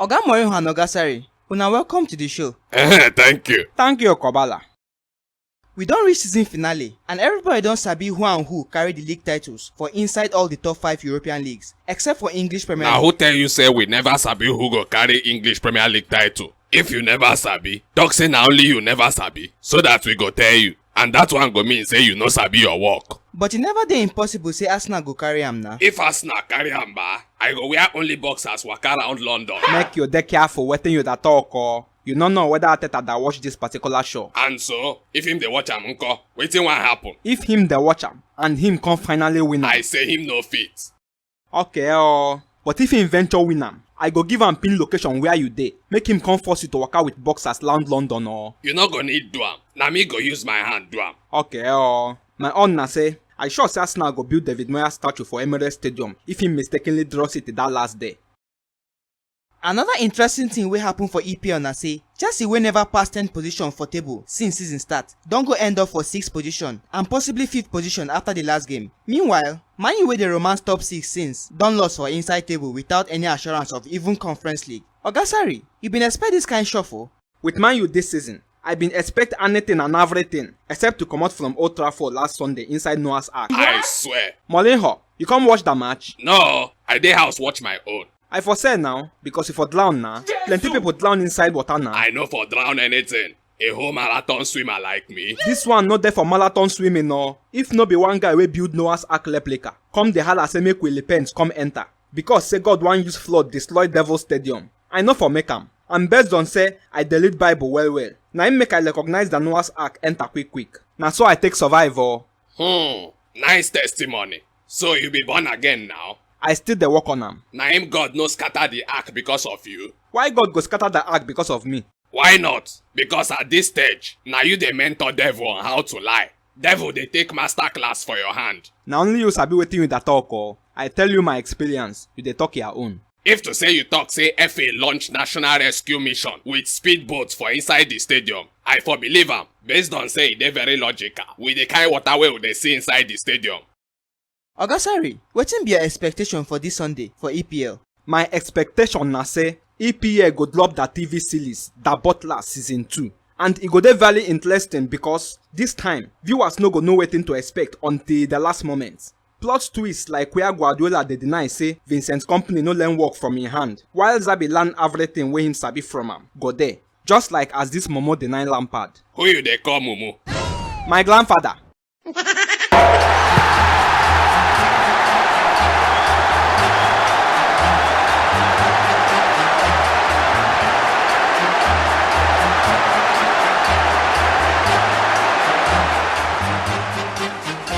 Oga Mourinho and Oga Sarri, una welcome to the show. Thank you. Thank you, Kobala. We don reach season finale and everybody don sabi who and who carry the league titles for inside all the top 5 European leagues, except for English Premier League. Now who tell you say we never sabi who go carry English Premier League title? If you never sabi, talk say na only you never sabi, so that we go tell you. And that one go mean say you no sabi your work. But e never dey impossible say Arsenal go carry am na. If Arsenal carry am ba, I go wear only boxers waka around London. Make you dey careful wetin you da talk or you no know whether Ateta da watch this particular show. And so, if him dey watch am nko, wetin wan happen? If him dey watch am and him come finally win am. I say him no fit. Okay but if him venture win am, I go give am pin location where you dey. Make him come force you to waka with boxers round London or. You no go need do am. Na me go use my hand do am. Okay my own na say, I sure say Arsenal go build David Moyes statue for Emirates Stadium if he mistakenly draw City that last day. Another interesting thing wey happen for EPL na say Chelsea wey never pass 10th position for table since season start don go end up for 6th position and possibly 5th position after the last game. Meanwhile, Man U wey dey romance top 6 since don lost for inside table without any assurance of even Conference League. Oga Sarri, you been expect this kind shuffle? With Man U this season, I been expect anything and everything except to come out from Old Trafford last Sunday inside Noah's Ark. I swear. Mourinho, you come watch the match? No, I dey house watch my own. I for say now, because if for drown now, plenty people drown inside water now. I no for drown anything. A whole marathon swimmer like me. This one not there for marathon swimming no. If no be one guy wey build Noah's Ark replica, come the holla say make Willie Pence come enter. Because say God wan use flood destroy Devil Stadium. I know for make am. And based on say I delete Bible well. Now him make I recognize the Noah's Ark enter quick. Now so I take survive oh. Nice testimony. So you be born again now? I still dey work on am. Na him God no scatter the ark because of you? Why God go scatter the ark because of me? Why not? Because at this stage, na you dey mentor devil on how to lie. Devil dey take master class for your hand. Na only you sabi wetin you da talk oh. I tell you my experience, you dey talk your own. If to say you talk say FA launch national rescue mission with speedboats for inside the stadium, I for believe am based on say e dey very logical with the kind water wey we dey see inside the stadium. Oga Sarri, wetin be your expectation for this Sunday for EPL? My expectation na say EPL go drop the TV series The Butler season 2. And it go dey very interesting because this time, viewers no go know wetin to expect until the last moment. Plot twists like where Guardiola dey deny say Vincent's company no learn work from him hand, while Zabi learn everything wey him sabi from am, go there. Just like as this Momo deny Lampard. Who you dey call Mumu? My grandfather.